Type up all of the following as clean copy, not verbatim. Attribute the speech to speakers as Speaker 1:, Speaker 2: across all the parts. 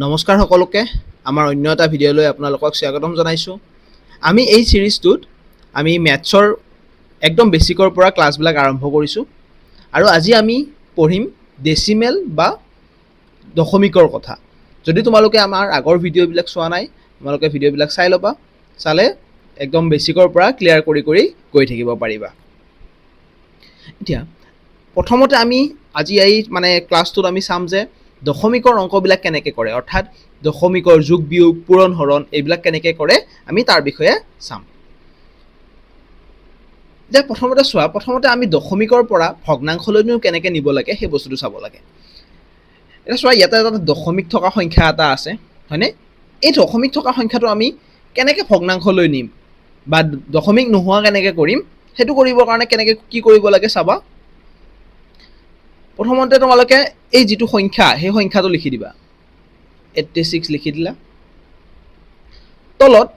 Speaker 1: নমস্কাৰ সকলোকে আমাৰ অন্য এটা ভিডিঅ'লৈ আপোনালোকক স্বাগতম জনাইছোঁ। আমি এই ছিৰিজটোত আমি মেথছৰ একদম বেছিকৰ পৰা ক্লাছবিলাক আৰম্ভ কৰিছোঁ আৰু আজি আমি পঢ়িম ডেচিমেল বা দশমিকৰ কথা। যদি তোমালোকে আমাৰ আগৰ ভিডিঅ'বিলাক চোৱা নাই, তোমালোকে ভিডিঅ'বিলাক চাই ল'বা, চালে একদম বেছিকৰ পৰা ক্লিয়াৰ কৰি গৈ থাকিব পাৰিবা। এতিয়া প্ৰথমতে আমি আজি এই ক্লাছটোত আমি চাম যে দশমিকৰ অংকবিলাক কেনেকৈ কৰে, অৰ্থাৎ দশমিকৰ যোগ বিয়োগ পূৰণ হৰণ এইবিলাক কেনেকৈ কৰে আমি তাৰ বিষয়ে চাম। এতিয়া প্ৰথমতে আমি দশমিকৰ পৰা ভগ্নাংশলৈনো কেনেকৈ নিব লাগে সেই বস্তুটো চাব লাগে। এতিয়া চোৱা, ইয়াতে এটা দশমিক থকা সংখ্যা এটা আছে, হয়নে? এই দশমিক থকা সংখ্যাটো আমি কেনেকৈ ভগ্নাংশলৈ নিম বা দশমিক নোহোৱা কেনেকৈ কৰিম, সেইটো কৰিবৰ কাৰণে কি কৰিব লাগে চাবা। প্ৰথমতে তোমালোকে এই যিটো সংখ্যা সেই সংখ্যাটো লিখি দিবা। 86 লিখি দিলা, তলত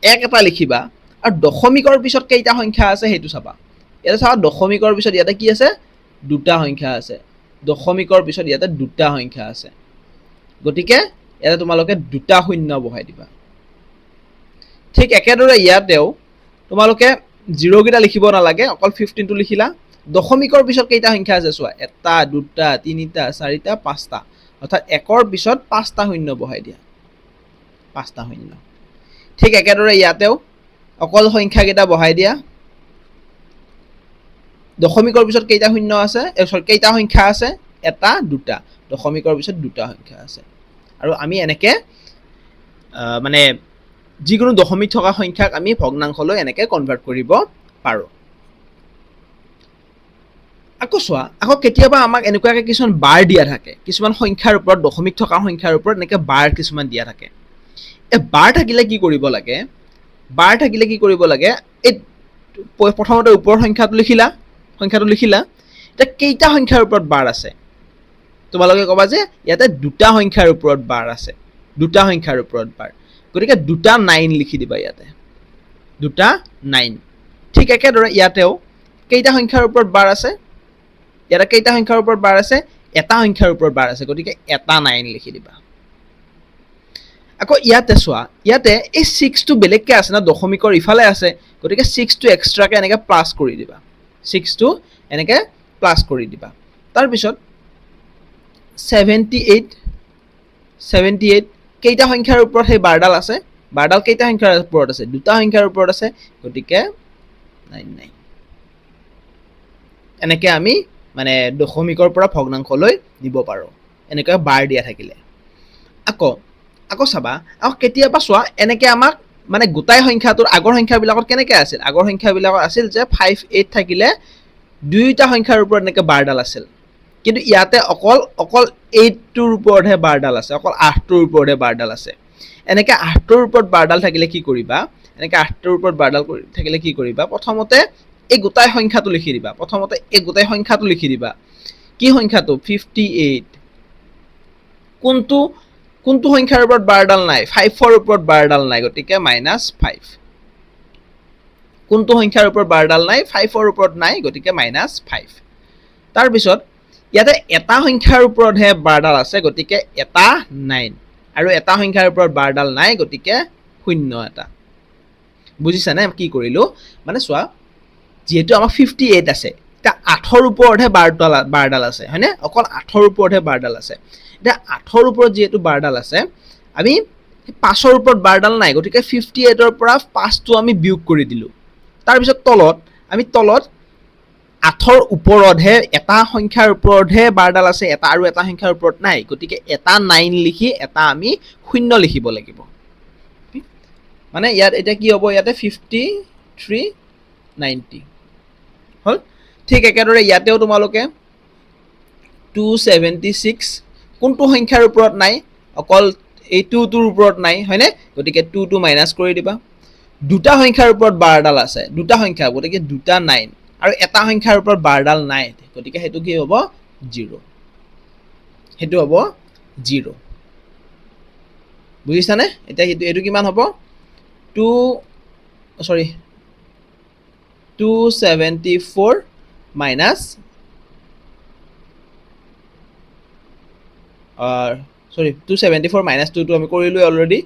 Speaker 1: 1 এটা লিখিবা আৰু দশমিকৰ পিছত কেইটা সংখ্যা আছে সেইটো চাবা। ইয়াতে চাবা দশমিকৰ পিছত ইয়াতে কি আছে, দুটা সংখ্যা আছে। দশমিকৰ পিছত ইয়াতে দুটা সংখ্যা আছে, গতিকে ইয়াতে তোমালোকে দুটা শূন্য বহাই দিবা। ঠিক একেদৰে ইয়াতেও তোমালোকে জিৰ'কেইটা লিখিব নালাগে, অকল 15টো লিখিলা। দশমিকৰ পিছত কেইটা সংখ্যা আছে চোৱা, 1 2 3 4 5টা, অৰ্থাৎ 1ৰ পিছত 5টা শূন্য বহাই দিয়া, 5টা শূন্য। ঠিক একেদৰে ইয়াতেও অকল সংখ্যাকেইটা বহাই দিয়া। দশমিকৰ পিছত কেইটা শূন্য আছে, কেইটা সংখ্যা আছে, 1 2, দশমিকৰ পিছত দুটা সংখ্যা আছে। আৰু আমি এনেকে যিকোনো দশমিক থকা সংখ্যাক আমি ভগ্নাংশলৈ এনেকে কনভাৰ্ট কৰিব পাৰোঁ। আকৌ চোৱা, আকৌ কেতিয়াবা আমাক এনেকুৱাকে কিছুমান বাৰ দিয়া থাকে, কিছুমান সংখ্যাৰ ওপৰত, দশমিক থকা সংখ্যাৰ ওপৰত এনেকে বাৰ কিছুমান দিয়া থাকে। এই বাৰ থাকিলে কি কৰিব লাগে, এই প্ৰথমতে ওপৰৰ সংখ্যাটো লিখিলা, এতিয়া কেইটা সংখ্যাৰ ওপৰত বাৰ আছে, তোমালোকে ক'বা যে ইয়াতে দুটা সংখ্যাৰ ওপৰত বাৰ আছে, দুটা সংখ্যাৰ ওপৰত বাৰ, গতিকে 2 9 লিখি দিবা ইয়াতে, 2 9। ঠিক একেদৰে ইয়াতেও কেইটা সংখ্যাৰ ওপৰত বাৰ আছে, ইয়াতে কেইটা সংখ্যাৰ ওপৰত বাৰ আছে, এটা সংখ্যাৰ ওপৰত বাৰ আছে, গতিকে 1 9 লিখি দিবা। আকৌ ইয়াতে চোৱা, ইয়াতে এই 6টো বেলেগকে আছে না, দশমিকৰ ইফালে আছে, গতিকে 6টো এক্সট্ৰাকে এনেকে প্লাছ কৰি দিবা, 6টো এনেকে প্লাছ কৰি দিবা। তাৰপিছত 78 কেইটা সংখ্যাৰ ওপৰত সেই বাৰডাল আছে, বাৰডাল কেইটা সংখ্যাৰ ওপৰত আছে, দুটা সংখ্যাৰ ওপৰত আছে, গতিকে 99। এনেকে আমি দশমিকৰ পৰা ভগ্নাংশলৈ নিব পাৰোঁ, এনেকৈ বাৰ দিয়া থাকিলে। আকৌ চাবা, আকৌ কেতিয়াবা চোৱা এনেকে আমাক গোটাই সংখ্যাটোৰ আগৰ সংখ্যাবিলাকত কেনেকৈ আছিল, আগৰ সংখ্যাবিলাকত আছিল যে 5 8 থাকিলে দুয়োটা সংখ্যাৰ ওপৰত এনেকে বাৰডাল আছিল, কিন্তু ইয়াতে অকল 8টোৰ ওপৰতহে বাৰডাল আছে, অকল 8টোৰ ওপৰতহে বাৰডাল আছে। এনেকে 8টোৰ ওপৰত বাৰডাল থাকিলে কি কৰিবা, প্ৰথমতে এই গোটাই সংখ্যাটো লিখি দিবা, কি সংখ্যাটো, 58। কোনটো সংখ্যাৰ ওপৰত বাৰডাল নাই, 5ৰ ওপৰত বাৰডাল নাই, গতিকে -5। কোনটো সংখ্যাৰ ওপৰত বাৰডাল নাই, 5ৰ ওপৰত নাই, গতিকে -5। তাৰপিছত ইয়াতে এটা সংখ্যাৰ ওপৰতহে বাৰডাল আছে, গতিকে 1 9, আৰু এটা সংখ্যাৰ ওপৰত বাৰডাল নাই, গতিকে 0 1। বুজিছানে কি কৰিলো, চোৱা, যিহেতু আমাৰ 58 আছে, এতিয়া 8ৰ ওপৰতহে বাৰডাল আছে, হয়নে, অকল 8ৰ ওপৰতহে বাৰডাল আছে। এতিয়া 8ৰ ওপৰত যিহেতু বাৰডাল আছে, আমি 5ৰ ওপৰত বাৰডাল নাই, গতিকে 58ৰ পৰা 5টো আমি বিয়োগ কৰি দিলোঁ। তাৰপিছত তলত 8ৰ ওপৰতহে, এটা সংখ্যাৰ ওপৰতহে বাৰডাল আছে, আৰু এটা সংখ্যাৰ ওপৰত নাই, গতিকে 1 9 লিখি এটা আমি 0 লিখিব লাগিব। ইয়াত এতিয়া কি হ'ব, ইয়াতে 53 90 হ'ল। ঠিক একেদৰে ইয়াতেও তোমালোকে 276, কোনটো সংখ্যাৰ ওপৰত নাই, অকল এই 2টোৰ ওপৰত নাই, হয়নে, গতিকে 2টো মাইনাছ কৰি দিবা। দুটা সংখ্যাৰ ওপৰত বাৰডাল আছে, দুটা সংখ্যা, গতিকে 2 9, আৰু এটা সংখ্যাৰ ওপৰত বাৰডাল নাই, গতিকে সেইটো কি হ'ব, 0, সেইটো হ'ব 0। বুজিছানে? এতিয়া এইটো কিমান হ'ব, 274 মাইনাছ সৰি 274 মাইনাছ 2 টো আমি কৰিলোঁ অলৰেডি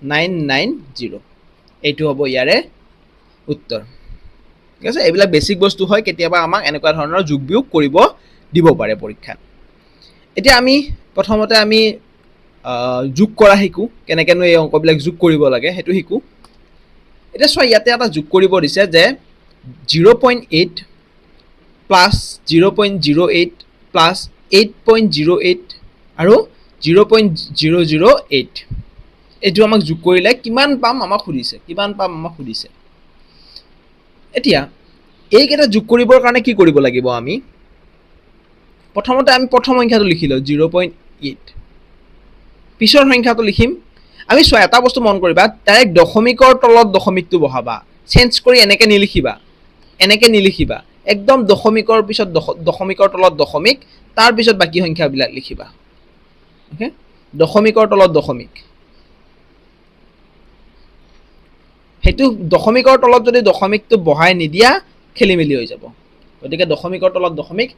Speaker 1: 990 এইটো হ'ব ইয়াৰে উত্তৰ ঠিক আছে এইবিলাক বেসিক বস্তু হয় কেতিয়াবা আমাক এনেকুৱা ধৰণৰ যোগ বিয়োগ কৰিব দিব পাৰে পৰীক্ষাত এতিয়া আমি প্ৰথমতে আমি যোগ কৰা শিকো কেনেকেনো এই অংকবিলাক যোগ কৰিব লাগে হেতু শিকো এটা চোৱা ইয়াতে এটা যোগ কৰিব দিছে যে 0.8 প্লাস 0.08 প্লাস 8.08 আৰু 0.008 এইটো আমাক যোগ কৰিলে কিমান পাম আমাক সুধিছে এতিয়া এইকেইটা যোগ কৰিবৰ কাৰণে কি কৰিব লাগিব আমি প্ৰথমতে আমি প্ৰথম সংখ্যাটো লিখি লওঁ 0.8 পিছৰ সংখ্যাটো লিখিম আমি চোৱা এটা বস্তু মন কৰিবা ডাইৰেক্ট দশমিকৰ তলত দশমিকটো বহাবা চেঞ্জ কৰি এনেকে নিলিখিবা একদম দশমিকৰ পিছত দশমিকৰ তলত দশমিক তাৰ পিছত বাকি সংখ্যাবিলাক লিখিবা ওকে দশমিকৰ তলত দশমিক হেতু দশমিকৰ তলত যদি দশমিকটো বহাই নিদিয়া খেলিমেলি হৈ যাব গতিকে দশমিকৰ তলত দশমিক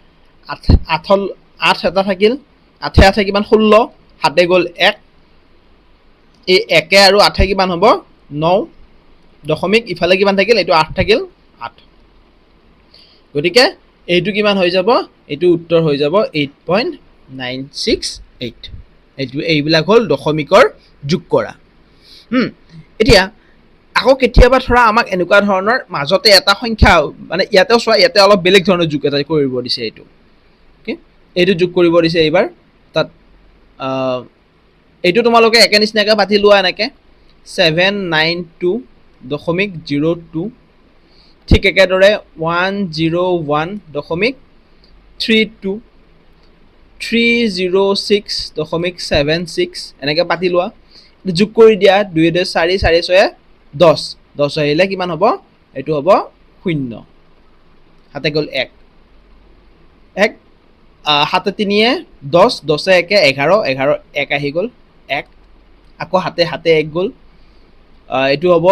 Speaker 1: 8 এটা থাকিল 8 কিমান 16 হাতে গ'ল 1 এই 1 আৰু 8 কিমান হ'ব 9 দশমিক ইফালে কিমান থাকিল এইটো 8 থাকিল 8 গতিকে এইটো কিমান হৈ যাব এইটো উত্তৰ হৈ যাব 8.968 এইবিলাক হ'ল দশমিকৰ যোগ কৰা এতিয়া আকৌ কেতিয়াবা ধৰা আমাক এনেকুৱা ধৰণৰ মাজতে এটা সংখ্যা মানে ইয়াতে চোৱা ইয়াতে অলপ বেলেগ ধৰণৰ যোগ এটা কৰিব দিছে এইটো ওকে এইটো যোগ কৰিব দিছে এইবাৰ তাত এইটো তোমালোকে একে নিচিনাকৈ পাতি লোৱা এনেকে 792.02 ঠিক একেদৰে 101.32 306.76 এনেকে পাতি লোৱা যোগ কৰি দিয়া 2 2 4 4 6 10 10 আহিলে কিমান হ'ব এইটো হ'ব 0 হাতে গ'ল 1 হাতে 3 10 10 1 11 11 1 আহি গ'ল 1 আকৌ হাতে 1 গ'ল এইটো হ'ব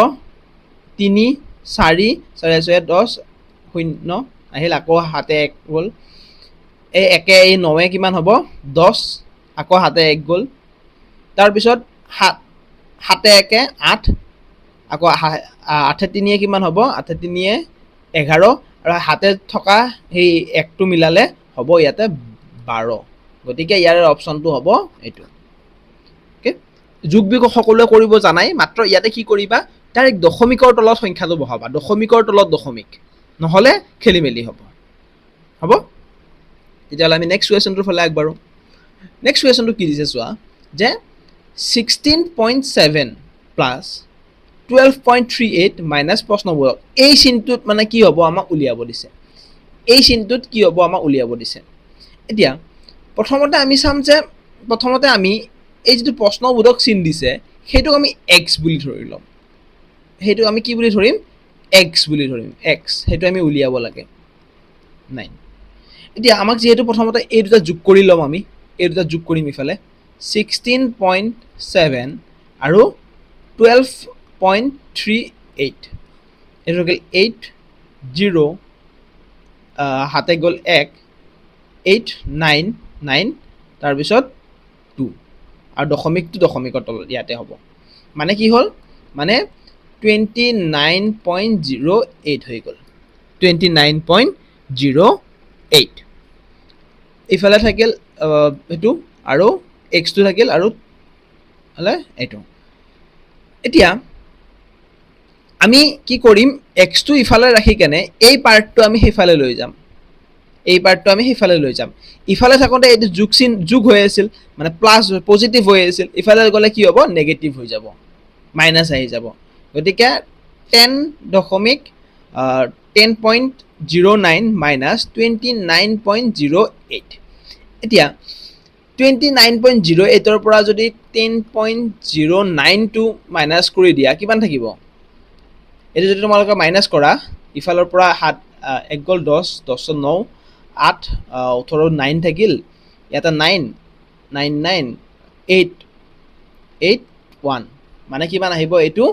Speaker 1: 3 4 4 6 10 0 আহিল আকৌ হাতে 1 গ'ল এই 1 এই 9 কিমান হ'ব 10 আকৌ হাতে 1 গ'ল তাৰ পিছত হাতে 1 8 আকৌ 8 3 কিমান হ'ব 8 3 11 আৰু হাতে থকা সেই 1টো মিলালে হ'ব ইয়াতে 12 গতিকে ইয়াৰ অপচনটো হ'ব এইটো ওকে যোগ বিয়োগ সকলোৱে কৰিব জানাই মাত্ৰ ইয়াতে কি কৰিবা ডাইৰেক্ট দশমিকৰ তলত সংখ্যাটো বহাবা দশমিকৰ তলত দশমিক নহলে খেলিমেলি হ'ব তেতিয়াহ'লে আমি নেক্সট কুৱেশ্যনটোৰ ফালে আগবাঢ়ো নেক্সট কুৱেশ্যনটো কি দিছে চোৱা যে 16.7 প্লাছ 12.38 মাইনাছ প্ৰশ্নবোৰক এই চিনটোত মানে কি হ'ব আমাক উলিয়াব দিছে এতিয়া প্ৰথমতে আমি চাম যে প্ৰথমতে আমি এই যিটো প্ৰশ্নবোধক চিন দিছে সেইটোক আমি x বুলি ধৰি ল'ম সেইটো আমি কি বুলি ধৰিম x বুলি ধৰিম x সেইটো আমি উলিয়াব লাগে 9 এতিয়া আমাক যেহেতু প্ৰথমতে এই দুটা যোগ কৰি ল'ম আমি এই দুটা যোগ কৰিম ইফালে 16.7 আৰু 12.38 এইটো গ'ল 8 0 হাতে গ'ল 1 8 9 9 তাৰপিছত 2 আৰু দশমিকটো দশমিকৰ তলত ইয়াতে হ'ব মানে কি হ'ল মানে 29.08 হৈ গ'ল 29.08 ইফালে থাকিল এইটো আৰু x টো থাকিল আৰু হলে এইটো এতিয়া আমি কি কৰিম x টো ইফালে ৰাখি কেনে এই পাৰ্টটো আমি হেফালে লৈ যাম ইফালে থাকোতে এইটো যোগ হৈ আছিল মানে প্লাস পজিটিভ হৈ আছিল ইফালে গলে কি হ'ব নেগেটিভ হৈ যাব মাইনাস আহি যাব গতিকে 10.09 মাইনাস 29.08 এতিয়া 29.08 ৰ পৰা যদি 10.09 টো মাইনাস কৰি দিয়া কিমান থাকিব এটো যদি তোমালোকে মাইনাস কৰা ইফালৰ পৰা 1 গল 10 10 9 8 18 9 থাকিল ইয়াতে 9 99 8 1 মানে কিমান আহিব এটো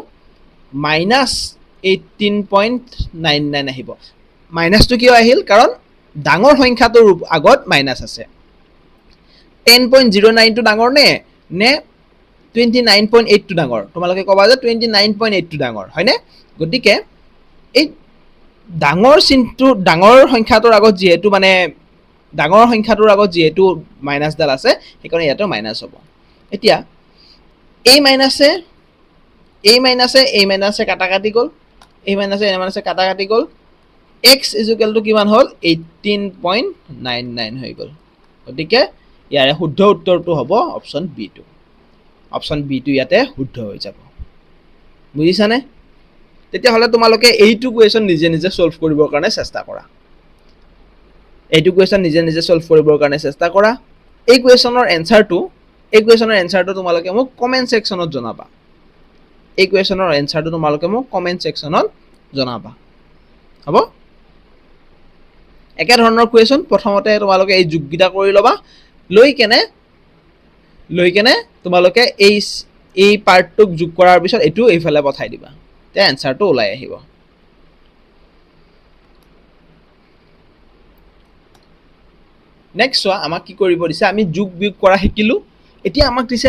Speaker 1: মাইনাস 18.99 আহিব মাইনাসটো কিয় আহিল কাৰণ ডাঙৰ সংখ্যাটোৰ আগত মাইনাস আছে 10.09 টো ডাঙৰ নে নে 29.8 টো ডাঙৰ তোমালোকে ক'বা যে 29.8 টো ডাঙৰ হয়নে গতিকে এই ডাঙৰ চিনটো ডাঙৰ সংখ্যাটোৰ আগত যেহেতু মানে ডাঙৰ সংখ্যাটোৰ আগত যেহেতু মাইনাছডাল আছে সেইকাৰণে ইয়াতো মাইনাছ হ'ব এতিয়া এই মাইনাছে কাটা কাটি গ'ল এই মাইনাছে কাটা কাটি গ'ল x = কিমান হ'ল 18.99 হৈ গ'ল গতিকে ইয়াৰে শুদ্ধ উত্তৰটো হ'ব অপচন বি টো ইয়াতে শুদ্ধ হৈ যাব বুজিছানে তেতিয়াহ'লে তোমালোকে এইটো কুৱেশ্যন নিজে নিজে সলভ কৰিবৰ কাৰণে চেষ্টা কৰা এই কুৱেশ্যনৰ এনসাৰটো তোমালোকে মোক কমেন্ট সেকশনত জনাবা হ'ব একে ধৰণৰ কুৱেশ্যন প্ৰথমতে তোমালোকে এই যোগগিটা কৰি ল'বা লৈ কেনে তোমালোকে এই পাৰ্টটোক যোগ কৰাৰ পিছত এটো এইফালে পঠাই দিবা তে এনসাৰটো ওলাই আহিব নেক্সট চোৱা আমাক কি কৰিব দিছে আমি যোগ বিয়োগ কৰা শিকিলো এতিয়া আমাক দিছে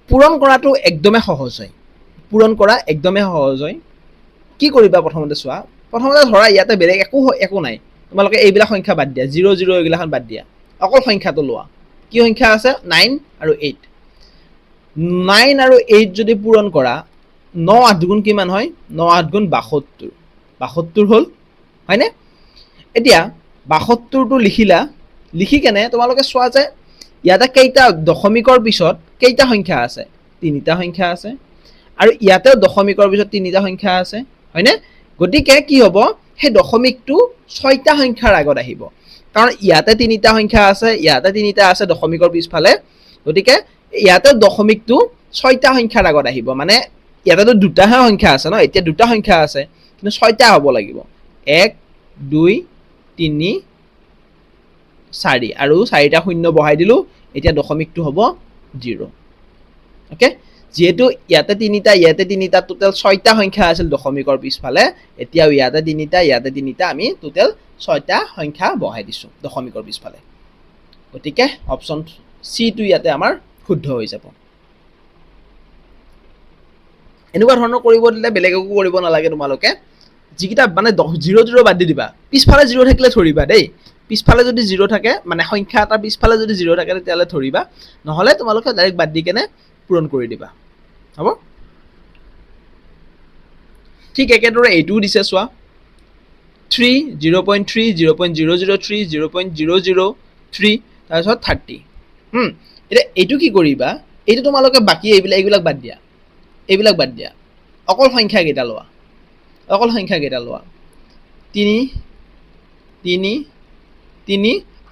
Speaker 1: পূৰণ কৰাটো একদমে সহজ হয় কি কৰিবা প্ৰথমতে চোৱা প্ৰথমতে ধৰা ইয়াতে বেলেগ একো নাই তোমালোকে এইবিলাক সংখ্যা বাদ দিয়া 0 0 এইবিলাখন বাদ দিয়া অকল সংখ্যাটো লোৱা কি সংখ্যা আছে 9 আৰু 8 9 আৰু 8 যদি পূৰণ কৰা 9 8 গুণ কিমান হয় 9 8 গুণ 72 হ'ল হয়নে এতিয়া 72 টো লিখি কেনে তোমালোকে চোৱা যে ইয়াতে কেইটা দশমিকৰ পিছত কেইটা সংখ্যা আছে তিনিটা সংখ্যা আছে আৰু ইয়াতে দশমিকৰ পিছত তিনিটা সংখ্যা আছে হয়নে গতিকে কি হ'ব হে দশমিকটো ছয়টা সংখ্যাৰ আগত আহিব কাৰণ ইয়াতে তিনিটা সংখ্যা আছে ইয়াতে তিনিটা আছে দশমিকৰ পিছফালে গতিকে ইয়াতে দশমিকটো ছয়টা সংখ্যাৰ আগত আহিব মানে ইয়াতে দুটাহে সংখ্যা আছে ন এতিয়া দুটা সংখ্যা আছে কিন্তু ছয়টা হ'ব লাগিব 1 2 3 4 আৰু চাৰিটা শূন্য বহাই দিলো এতিয়া দশমিকটো হ'ব 0 ওকে যেহেতু ইয়াতে তিনিটা টোটাল ছয়টা সংখ্যা আছিল দশমিকৰ পিছফালে এতিয়া ইয়াতে তিনিটা আমি টোটাল ছয়টা সংখ্যা বহাই দিছো দশমিকৰ পিছফালে গতিকে অপচন সি টো ইয়াতে আমাৰ শুদ্ধ হৈ যাব এনেকুৱা ধৰণৰ কৰিব দিলে বেলেগ একো কৰিব নালাগে তোমালোকে যিকিটা মানে 0 0 বাদ দি দিবা পিছফালে 0 থাকিলে ধৰিবা দেই পিছফালে যদি 0 থাকে মানে সংখ্যা এটা পিছফালে যদি 0 থাকে তেতিয়ালে ধৰিবা নহলে তোমালোকে ডাইৰেক্ট বাদ দি কেনে পূৰণ কৰি দিবা হ'ব ঠিক একেদৰে এইটো দিছে চোৱা 3 0.3 0.003 0.003 তাৰপিছত 30 এটা এইটো কি কৰিবা এইটো তোমালোকে বাকি এইবিলাক বাদ দিয়া অকল সংখ্যা কেইটা লোৱা 3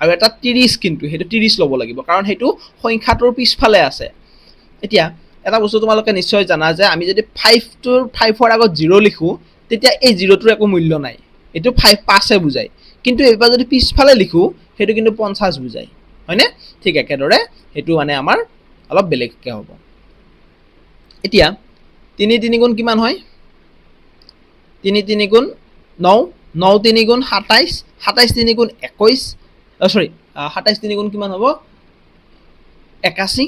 Speaker 1: আৰু এটা 30 কিন্তু হেতু 30 লব লাগিব কাৰণ হেতু সংখ্যাটোৰ পিছফালে আছে এতিয়া এটা বস্তু তোমালোকে নিশ্চয় জানা যে আমি যদি 5 ৰ আগত 0 লিখো তেতিয়া এই 0 টোৰ একো মূল্য নাই এটো 5 পাছে বুজায় কিন্তু এবাৰ যদি পিছফালে লিখো হেতু কিন্তু 50 বুজায় হয়নে ঠিক একেদৰে হেতু মানে আমাৰ অলপ বেলেগকে হ'ব এতিয়া 3 3 গুণ কিমান হয় 3 3 গুণ 9 9 3 গুণ 27 27 3 গুণ 21 সৰি 27 3 গুণ কিমান হ'ব 81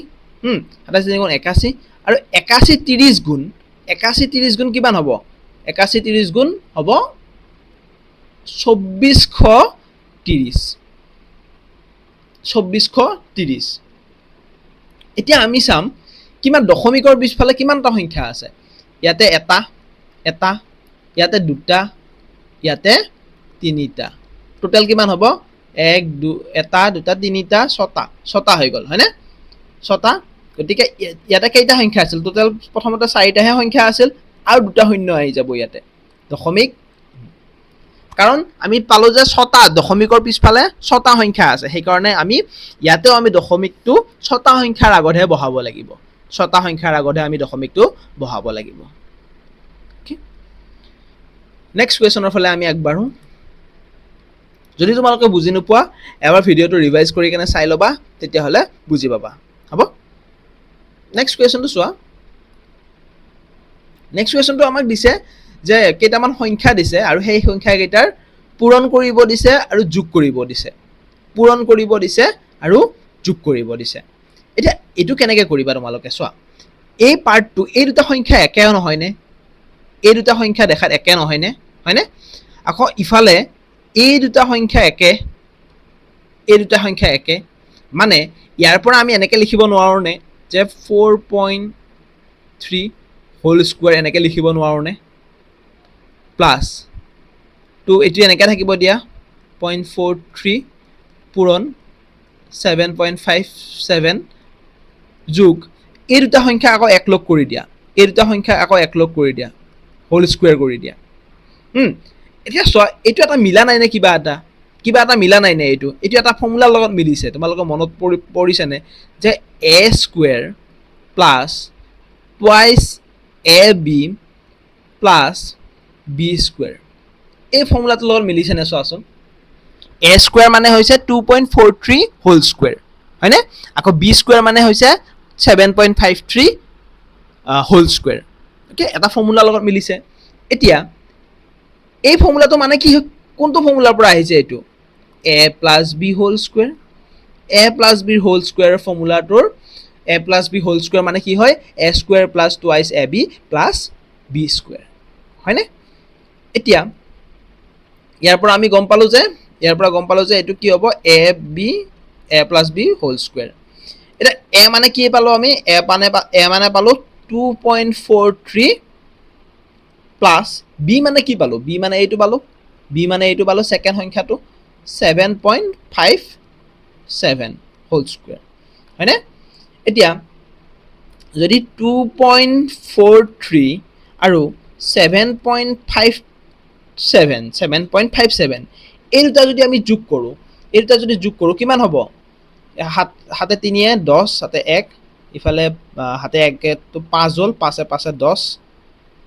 Speaker 1: 27 3 গুণ 81 আৰু 81 30 গুণ কিমান হ'ব 81 30 গুণ হ'ব 2430 এতিয়া আমি চাম কিমান দশমিকৰ পিছফালে কিমানটা সংখ্যা আছে ইয়াতে এটা ইয়াতে দুটা ইয়াতে তিনিটা টোটাল কিমান হ'ব 1 2 এটা দুটা তিনিটা ছটা হৈ গ'ল হয়নে ছটা গতিকে ইয়াতে কেইটা সংখ্যা আছিল টোটাল প্ৰথমতে চাৰিটাহে সংখ্যা আছিল আৰু দুটা শূন্য আহি যাব ইয়াতে দশমিক কাৰণ আমি পালো যে ছটা দশমিকৰ পিছফালে ছটা সংখ্যা আছে সেই কাৰণে আমি ইয়াতেও আমি দশমিকটো ছটা সংখ্যাৰ আগতহে বহাব লাগিব ছটা সংখ্যাৰ আগতহে আমি দশমিকটো বহাব লাগিব নেক্সট কোৱেশ্যনৰ ফালে আমি আগবাঢ়ো যদি তোমালোকে বুজি নোপোৱা এবাৰ ভিডিওটো ৰিভাইজ কৰি কেনে চাই লবা তেতিয়া হলে বুজি পাবা হ'ব নেক্সট কোৱেশ্যনটো চোৱা নেক্সট কোৱেশ্যনটো আমাক দিছে যে কেইটামান সংখ্যা দিছে আৰু সেই সংখ্যা কেইটাৰ পূৰণ কৰিব দিছে আৰু যোগ কৰিব দিছে এতিয়া এইটো কেনেকৈ কৰিবা তোমালোকে চোৱা এই পাৰ্টটো এই দুটা সংখ্যা একে নহয়নে এই দুটা সংখ্যা দেখাত একে নহয়নে হয়নে আকৌ ইফালে এই দুটা সংখ্যা একে এই দুটা সংখ্যা একে মানে ইয়াৰ পৰা আমি এনেকৈ লিখিব নোৱাৰোঁনে যে 4.3 হোল স্কোৱাৰ এনেকৈ লিখিব নোৱাৰোঁনে প্লাছ টু এইটো এনেকৈ থাকিব দিয়া 0.43 পূৰণ 7.57 যোগ এই দুটা সংখ্যা আকৌ একলগ কৰি দিয়া এই দুটা সংখ্যা আকৌ একলগ কৰি দিয়া হোল স্কোৱাৰ কৰি দিয়া এতিয়া চোৱা এইটো এটা মিলা নাই নে কিবা এটা মিলা নাই নে এইটো এটা ফৰ্মুলাৰ লগত মিলিছে তোমালোকৰ মনত পৰিছেনে যে A square plus twice A B plus B square এই ফৰ্মুলাটোৰ লগত মিলিছেনে চোৱাচোন এ স্কোৱাৰ মানে হৈছে 2.43 হোল স্কোৱাৰ হয়নে আকৌ বি স্কোৱাৰ মানে হৈছে 7.53 হোল স্কোৱাৰ অ'কে এটা ফৰ্মুলাৰ লগত মিলিছে এতিয়া এই ফৰ্মুলাটো মানে কি কোনটো ফৰ্মুলাৰ পৰা আহিছে এইটো A plus B whole square A plus বিৰ হোল স্কোৱাৰৰ ফৰ্মুলাটোৰ A plus B whole square মানে কি হয় A square plus twice A B plus B square হয়নে এতিয়া ইয়াৰ পৰা আমি গম পালোঁ যে এইটো কি হ'ব এ প্লাছ বি হোল স্কোৱাৰ এতিয়া এ মানে কি পালোঁ আমি এ মানে পালোঁ 2.43 প্লাছ বি মানে কি পালোঁ বি মানে এইটো পালোঁ ছেকেণ্ড সংখ্যাটো 7.57 হোল স্কোৱাৰ হয়নে এতিয়া যদি 2.43 আৰু 7.57 এই দুটা যদি আমি যোগ কৰোঁ কিমান হ'ব হাতে 3 10 হাতে 1 ইফালে হাতে 1 তো 5 হ'ল 5 5 10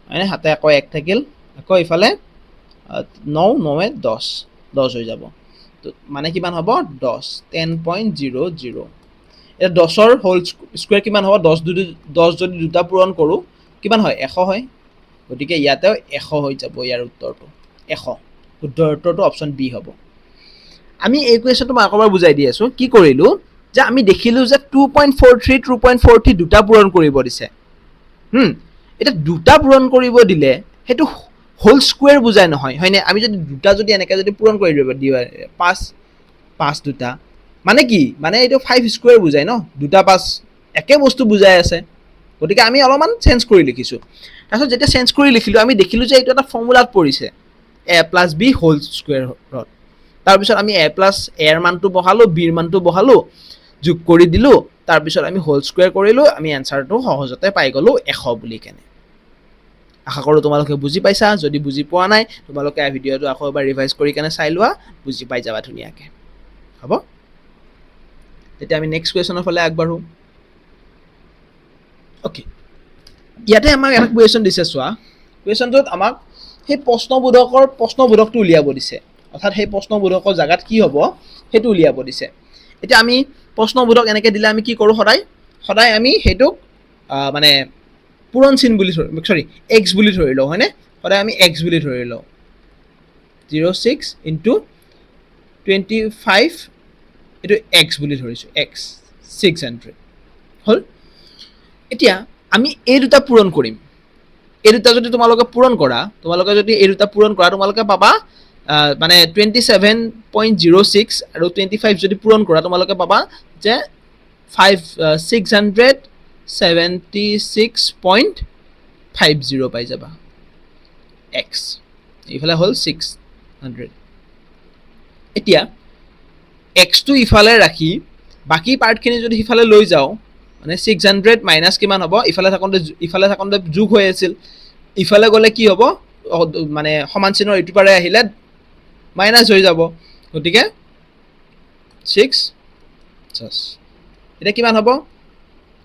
Speaker 1: হয়নে হাতে আকৌ 1 থাকিল আকৌ ইফালে 9 9 10 হৈ যাব তো মানে কিমান হ'ব 10.00 এটা 10ৰ হোল স্কোৱাৰ কিমান হ'ব 10 যদি দুটা পূৰণ কৰোঁ কিমান হয় 100 হয় গতিকে ইয়াতেও 100 হৈ যাব ইয়াৰ উত্তৰটো 100 শুদ্ধ উত্তৰটো অপশ্যন বি হ'ব আমি এই কুৱেশ্যনটো মই আকৌ বুজাই দি আছোঁ কি কৰিলোঁ যে আমি দেখিলোঁ যে 2.43 দুটা পূৰণ কৰিব দিছে এতিয়া দুটা পূৰণ কৰিব দিলে সেইটো হোল স্কোৱাৰ বুজাই নহয় হয়নে আমি যদি দুটা যদি এনেকৈ যদি পূৰণ কৰি দিব 5 দুটা মানে কি মানে এইটো 5 স্কোৱাৰ বুজাই ন দুটা 5 একে বস্তু বুজাই আছে গতিকে আমি অলপমান চেঞ্জ কৰি লিখিছোঁ তাৰপিছত যেতিয়া চেঞ্জ কৰি লিখিলোঁ আমি দেখিলোঁ যে এইটো এটা ফৰ্মুলাত পৰিছে এ প্লাছ বি হোল স্কোৱাৰত তাৰপিছত আমি এ প্লাছ এৰ মানটো বহালোঁ বিৰ মানটো বহালোঁ যোগ কৰি দিলোঁ তাৰপিছত আমি হোল স্কোৱাৰ কৰিলোঁ আমি এনচাৰটো সহজতে পাই গ'লোঁ 100 বুলি কেনে আশা কৰোঁ তোমালোকে বুজি পাইছা যদি বুজি পোৱা নাই তোমালোকে এই ভিডিঅ'টো আকৌ এবাৰ ৰিভাইজ কৰি কেনে চাই লোৱা বুজি পাই যাবা ধুনীয়াকৈ হ'ব তেতিয়া আমি নেক্সট কুৱেশ্যনৰ ফালে আগবাঢ়োঁ অ'কে ইয়াতে আমাক এটা কুৱেশ্যন দিছে চোৱা কুৱেশ্যনটোত আমাক সেই প্ৰশ্নবোধকটো উলিয়াব দিছে অৰ্থাৎ সেই প্ৰশ্নবোধকৰ জাগাত কি হ'ব সেইটো উলিয়াব দিছে এতিয়া আমি প্ৰশ্নবোধক এনেকৈ দিলে আমি কি কৰোঁ সদায় আমি সেইটোক মানে পূৰণ চিন বুলি এক্স বুলি ধৰি লওঁ হয়নে সদায় আমি এক্স বুলি ধৰি লওঁ 06 ইনটু 25 এইটো এক্স বুলি ধৰিছোঁ এক্স 600 হ'ল এতিয়া আমি এই দুটা পূৰণ কৰিম এই দুটা যদি তোমালোকে পূৰণ কৰা তোমালোকে পাবা মানে 27.06 আৰু 25 যদি পূৰণ কৰা তোমালোকে পাবা যে 676.50 পাই যাবা এক্স এইফালে হ'ল 600 এতিয়া এক্সটো ইফালে ৰাখি বাকী পাৰ্টখিনি যদি সিফালে লৈ যাওঁ মানে 600 মাইনাছ কিমান হ'ব ইফালে থাকোঁতে যোগ হৈ আছিল ইফালে গ'লে কি হ'ব মানে সমান চিনৰ ইটো পাৰে আহিলে মাইনাছ হৈ যাব গতিকে 6 এতিয়া কিমান হ'ব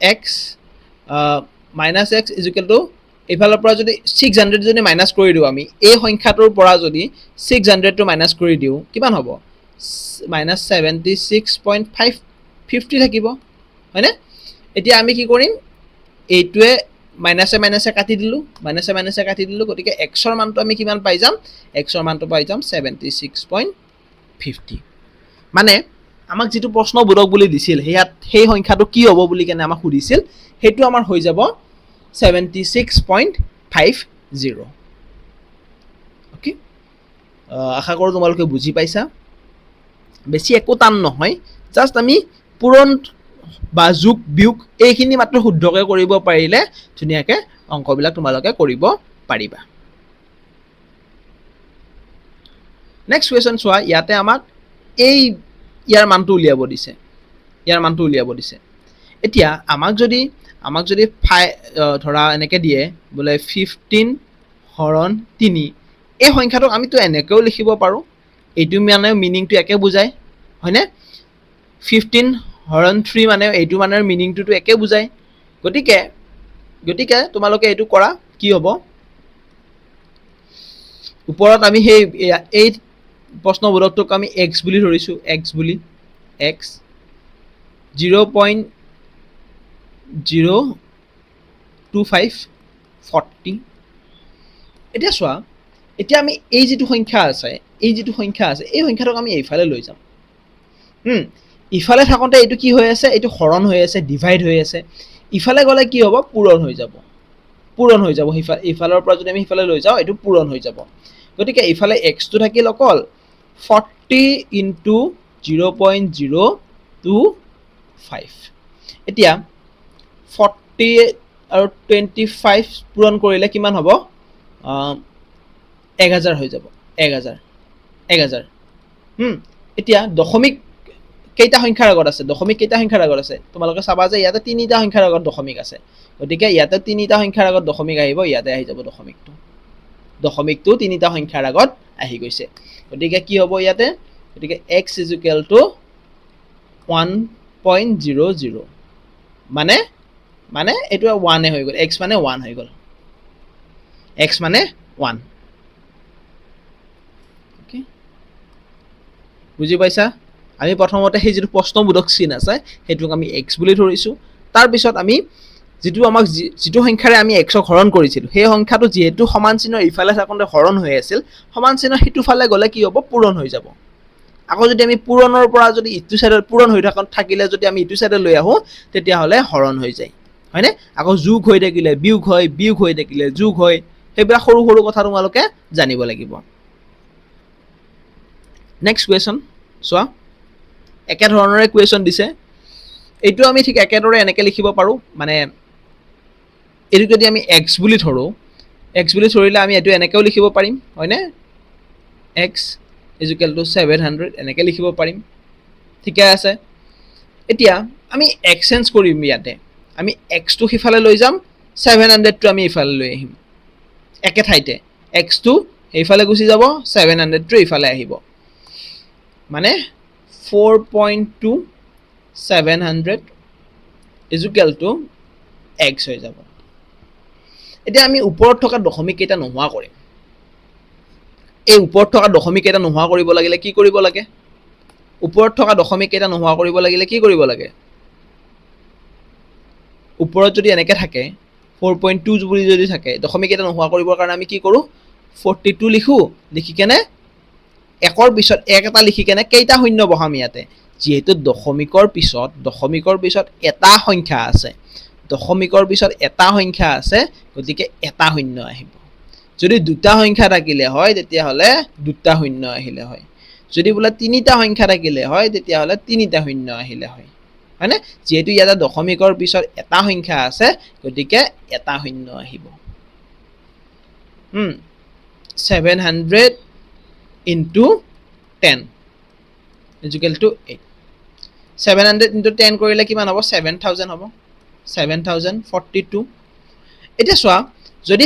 Speaker 1: x minus x is equal to এইফালৰ পৰা যদি 600 যদি মাইনাছ কৰি দিওঁ আমি এই সংখ্যাটোৰ পৰা যদি 600টো মাইনাছ কৰি দিওঁ কিমান হ'ব মাইনাছ 76.50 থাকিব হয়নে এতিয়া আমি কি কৰিম এইটোৱে মাইনাছে কাটি দিলোঁ গতিকে এক্সৰ মানটো আমি কিমান পাই যাম 76.50 মানে আমাক যিটো প্ৰশ্ন বোধক বুলি দিছিল সেই সংখ্যাটো কি হ'ব বুলি কেনে আমাক সুধিছিল সেইটো আমাৰ হৈ যাব 76.50 অ'কে আশা কৰোঁ তোমালোকে বুজি পাইছা বেছি একো টান নহয় জাষ্ট আমি পূৰণ বা যোগ বিয়োগ এইখিনি মাত্ৰ শুদ্ধকৈ কৰিব পাৰিলে ধুনীয়াকৈ অংকবিলাক তোমালোকে কৰিব পাৰিবা নেক্সট কুৱেশ্যন চোৱা ইয়াতে আমাক ইয়াৰ মানটো উলিয়াব দিছে এতিয়া আমাক যদি ধৰা এনেকৈ দিয়ে বোলে 15 হৰণ 3 এই সংখ্যাটোক আমিতো এনেকৈও লিখিব পাৰোঁ এইটো মানে মিনিংটো একে বুজায় হয়নে 15 হৰণ 3 মানে এইটো মানে মিনিংটোতো একে বুজায় গতিকে তোমালোকে এইটো কৰা কি হ'ব ওপৰত আমি এই প্ৰশ্নবোধকটোক আমি x বুলি ধৰিছোঁ x 0.025 40 এতিয়া চোৱা এতিয়া আমি এই যিটো সংখ্যা আছে এই সংখ্যাটোক আমি এইফালে লৈ যাম ইফালে থাকোঁতে এইটো কি হৈ আছে এইটো হৰণ হৈ আছে ডিভাইড হৈ আছে ইফালে গ'লে কি হ'ব পূৰণ হৈ যাব ইফালৰ পৰা যদি আমি সিফালে লৈ যাওঁ এইটো পূৰণ হৈ যাব গতিকে ইফালে x টো থাকিল অকল 40 into 0.025 এতিয়া 40 আৰু 25 পূৰণ কৰিলে কিমান হ'ব 1000 হৈ যাব 1000 এতিয়া দশমিক কেইটা সংখ্যাৰ আগত আছে তোমালোকে চাবা যে ইয়াতে তিনিটা সংখ্যাৰ আগত দশমিক আছে গতিকে ইয়াতে তিনিটা সংখ্যাৰ আগত দশমিক আহিব ইয়াতে আহি যাব দশমিকটো তিনিটা সংখ্যাৰ আগত আহি গৈছে গতিকে কি হ'ব ইয়াতে গতিকে x = 1.00 মানে এইটো 1 হৈ গ'ল x মানে 1 হৈ গ'ল ওকে বুজি পাইছা আমি প্ৰথমতে সেই যিটো প্ৰশ্নবোধক চিন আছে সেইটোক আমি x বুলি ধৰিছোঁ তাৰ পিছত আমি যিটো সংখ্যাৰে আমি x ক হৰণ কৰিছিলোঁ সেই সংখ্যাটো যিহেতু সমান চিহ্নৰ ইফালে থাকোঁতে হৰণ হৈ আছিল সমান চিহ্নৰ সিটো ফালে গ'লে কি হ'ব পূৰণ হৈ যাব আকৌ যদি আমি পূৰণৰ পৰা যদি ইটো সাইডত পূৰণ হৈ থাকিলে যদি আমি ইটো সাইডে লৈ আহোঁ তেতিয়াহ'লে হৰণ হৈ যায় হয়নে আকৌ যোগ হৈ থাকিলে বিয়োগ হৈ থাকিলে যোগ হয় সেইবিলাক সৰু সৰু কথা তোমালোকে জানিব লাগিব নেক্সট কুৱেশ্যন চোৱা একে ধৰণৰে কুৱেশ্যন দিছে এইটো আমি ঠিক একেদৰে এনেকৈ লিখিব পাৰোঁ মানে এইটো যদি আমি x বুলি ধৰিলে আমি এইটো এনেকৈও লিখিব পাৰিম হয়নে x = 700 এনেকৈ লিখিব পাৰিম ঠিকে আছে এতিয়া আমি এক্সচেঞ্জ কৰিম ইয়াতে আমি x টো সিফালে লৈ যাম 700 টো আমি ইফালে লৈ আহিম একে ঠাইতে x টো এইফালে গুচি যাব 700 টো ইফালে আহিব মানে 4.2 700 = x হৈ যাব এতিয়া আমি ওপৰত থকা দশমিক কেইটা নোহোৱা কৰিম এই ওপৰত থকা দশমিক কেইটা নোহোৱা কৰিব লাগিলে কি কৰিব লাগে ওপৰত থকা দশমিক কেইটা নোহোৱা কৰিব লাগিলে কি কৰিব লাগে ওপৰত যদি এনেকৈ থাকে 4.2 বুলি যদি থাকে দশমিক কেইটা নোহোৱা কৰিবৰ কাৰণে আমি কি কৰোঁ 42 লিখি কেনে একৰ পিছত এক এটা লিখি কেনে কেইটা শূন্য বহাম ইয়াতে যেহেতু দশমিকৰ পিছত এটা সংখ্যা আছে গতিকে এটা শূন্য আহিব যদি দুটা সংখ্যা থাকিলে হয় তেতিয়াহ'লে দুটা শূন্য আহিলে হয় যদি বোলে তিনিটা সংখ্যা থাকিলে হয় তেতিয়াহ'লে তিনিটা শূন্য আহিলে হয় হয়নে যেহেতু ইয়াতে দশমিকৰ পিছত এটা সংখ্যা আছে গতিকে এটা শূন্য আহিব 700 into 10 = 8 700 into 10 কৰিলে কিমান হ'ব 7000 হ'ব 7042 এতিয়া চোৱা যদি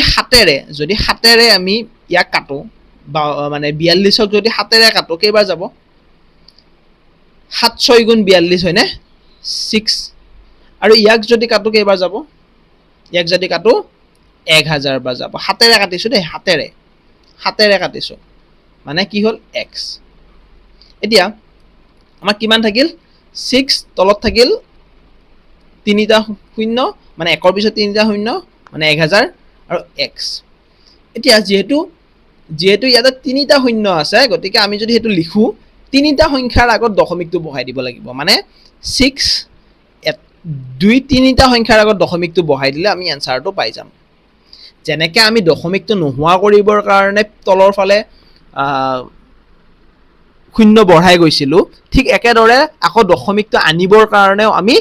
Speaker 1: হাতেৰে আমি ইয়াক কাটো বা মানে 42ক যদি হাতেৰে কাটো কেইবাৰ যাব 7 6 গুণ 42 হয়নে 6 আৰু ইয়াক যদি কাটো কেইবাৰ যাব 1000 বাৰ যাব হাতেৰে কাটিছো দেই হাতেৰে কাটিছো মানে কি হ'ল x এতিয়া আমাৰ কিমান থাকিল 6 তলত থাকিল তিনিটা শূন্য মানে একৰ পিছত তিনিটা শূন্য মানে 1000 আৰু x এতিয়া যেহেতু ইয়াতে তিনিটা শূন্য আছে গতিকে আমি যদি সেইটো লিখো তিনিটা সংখ্যাৰ আগত দশমিকটো বহাই দিব লাগিব মানে 6 তিনিটা সংখ্যাৰ আগত দশমিকটো বহাই দিলে আমি এনসাৰটো পাই যাম যেনেকৈ আমি দশমিকটো নোহোৱা কৰিবৰ কাৰণে তলৰ ফালে শূন্য বঢ়াই গৈছিলো ঠিক একেদৰে আকৌ দশমিকটো আনিবৰ কাৰণেও আমি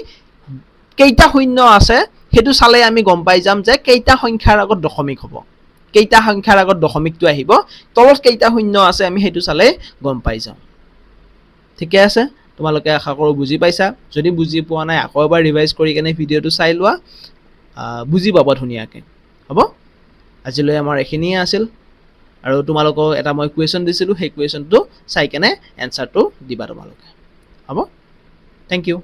Speaker 1: কেইটা শূন্য আছে হেতু চালে আমি গম পাই যাম যে কেইটা সংখ্যাৰ আগত দশমিক হ'ব কেইটা সংখ্যাৰ আগত দশমিকটো আহিব তলত কেইটা শূন্য আছে আমি হেতু চালে গম পাই যাম ঠিকে আছে তোমালোকে আশা কৰো বুজি পাইছা যদি বুজি পোৱা নাই আকৌ এবাৰ ৰিভাইজ কৰি কেনে ভিডিওটো চাই লোৱা বুজি পাবা ধুনীয়াকৈ হ'ব আজিলৈ আমাৰ এখিনিয়ে আছিল আৰু তোমালোকক এটা মই কুৱেশ্যন দিছিলো সেই কুৱেশ্যনটো চাই কেনে এনসাৰটো দিবা তোমালোকে হ'ব থ্যাংক ইউ